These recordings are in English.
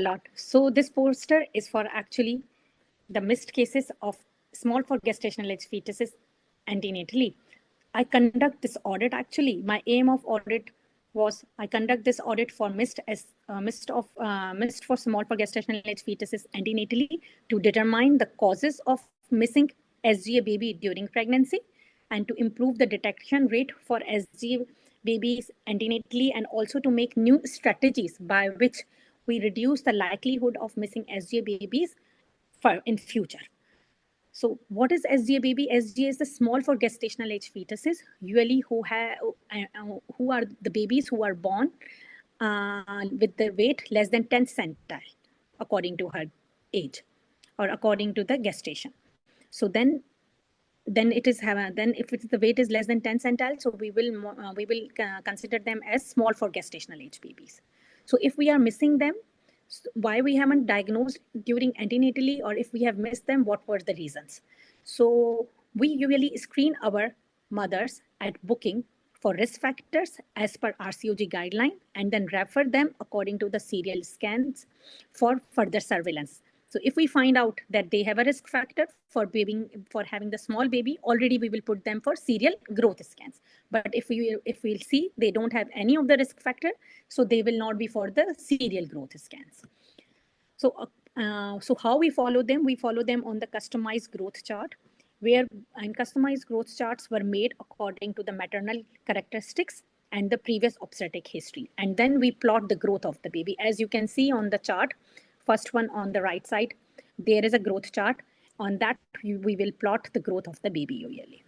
lot. So this poster is for actually the missed cases of small for gestational age fetuses antenatally. I conduct this audit actually. My aim of audit was I conduct this audit for missed for small for gestational age fetuses antenatally to determine the causes of missing SGA baby during pregnancy and to improve the detection rate for SGA babies antenatally and also to make new strategies by which we reduce the likelihood of missing SGA babies in future. So what is SGA baby? SGA is the small for gestational age fetuses, usually who are the babies who are born with the weight less than 10 centile, according to her age or according to the gestation. So then it is then if it's the weight is less than 10 centile, so we will consider them as small for gestational age babies. So if we are missing them, why we haven't diagnosed during antenatally, or if we have missed them, what were the reasons? So we usually screen our mothers at booking for risk factors as per RCOG guideline and then refer them according to the serial scans for further surveillance. So if we find out that they have a risk factor for having the small baby, already we will put them for serial growth scans. But if we'll see they don't have any of the risk factor, so they will not be for the serial growth scans. So how we follow them? We follow them on the customized growth chart, where customized growth charts were made according to the maternal characteristics and the previous obstetric history. And then we plot the growth of the baby. As you can see on the chart, first one on the right side, there is a growth chart. On that, we will plot the growth of the baby usually.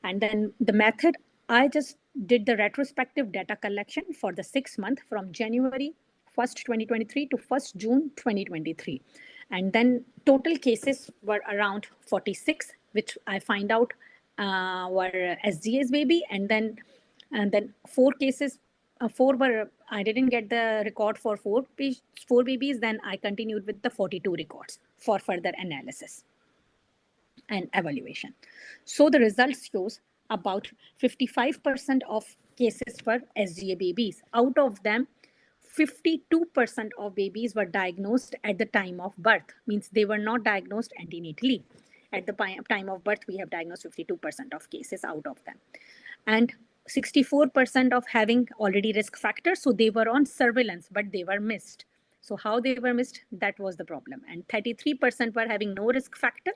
And then the method, I just did the retrospective data collection for the 6 month from January 1st, 2023 to 1st June 2023. And then total cases were around 46, which I find out were SGA's baby. And then 4 cases, 4 were, I didn't get the record for 4 babies. Then I continued with the 42 records for further analysis and evaluation. So the results shows about 55% of cases were SGA babies. Out of them, 52% of babies were diagnosed at the time of birth, means they were not diagnosed antenatally. At the time of birth, we have diagnosed 52% of cases out of them. And 64% of having already risk factors, so they were on surveillance, but they were missed. So how they were missed, that was the problem. And 33% were having no risk factor.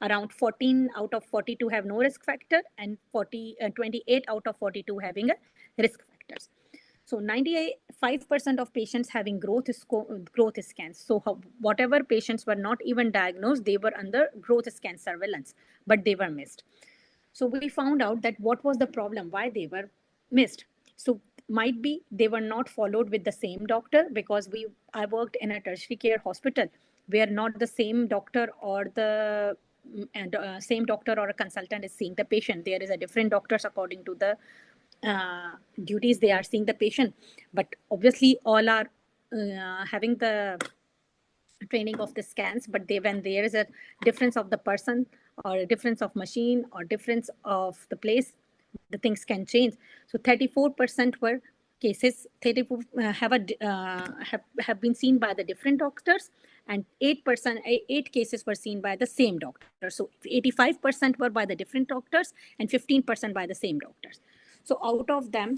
Around 14 out of 42 have no risk factor, and 28 out of 42 having a risk factors. So 95% of patients having growth scans. So whatever patients were not even diagnosed, they were under growth scan surveillance, but they were missed. So we found out that what was the problem, why they were missed. So might be they were not followed with the same doctor, because I worked in a tertiary care hospital where not the same doctor or the same doctor or a consultant is seeing the patient. There is a different doctors according to the duties they are seeing the patient. But obviously all are having the training of the scans, but when there is a difference of the person or a difference of machine or difference of the place, the things can change. So 34% were cases, 34 have been seen by the different doctors, and 8 cases were seen by the same doctor. So 85% were by the different doctors and 15% by the same doctors. So out of them,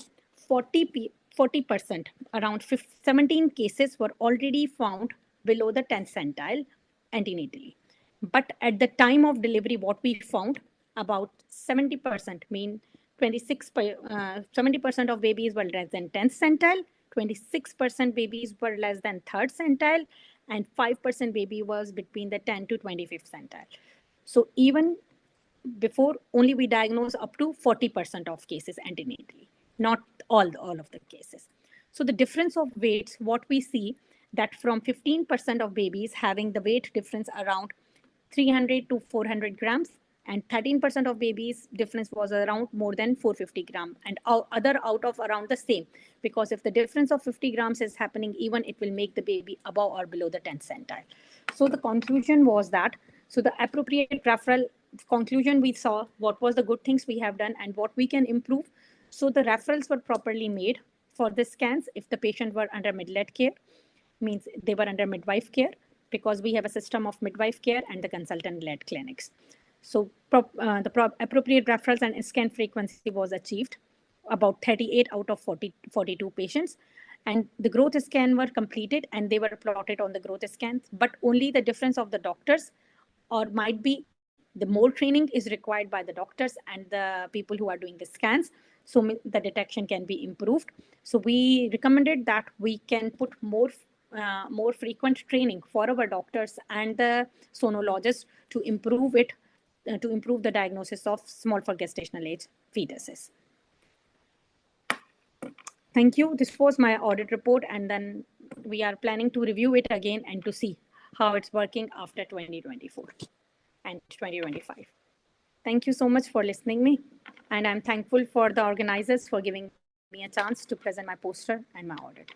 40%, around 17 cases were already found below the 10th centile antenatally. But at the time of delivery, what we found, about 70%, mean 70% of babies were less than 10th centile, 26% babies were less than 3rd centile, and 5% baby was between the 10 to 25th centile. So even before, only we diagnose up to 40% of cases antenatally, not all of the cases. So the difference of weights, what we see, that from 15% of babies having the weight difference around 300 to 400 grams, and 13% of babies difference was around more than 450 grams, and other out of around the same, because if the difference of 50 grams is happening, even it will make the baby above or below the 10th centile. So the conclusion was that, so the appropriate referral conclusion, we saw what was the good things we have done and what we can improve. So the referrals were properly made for the scans if the patient were under Midlet care. means they were under midwife care, because we have a system of midwife care and the consultant-led clinics. So appropriate referrals and scan frequency was achieved about 38 out of 42 patients. And the growth scan were completed and they were plotted on the growth scans, but only the difference of the doctors, or might be the more training is required by the doctors and the people who are doing the scans. So the detection can be improved. So we recommended that we can put more frequent training for our doctors and the sonologists to improve it, to improve the diagnosis of small for gestational age fetuses. Thank you. This was my audit report, and then we are planning to review it again and to see how it's working after 2024 and 2025. Thank you so much for listening me, and I'm thankful for the organizers for giving me a chance to present my poster and my audit.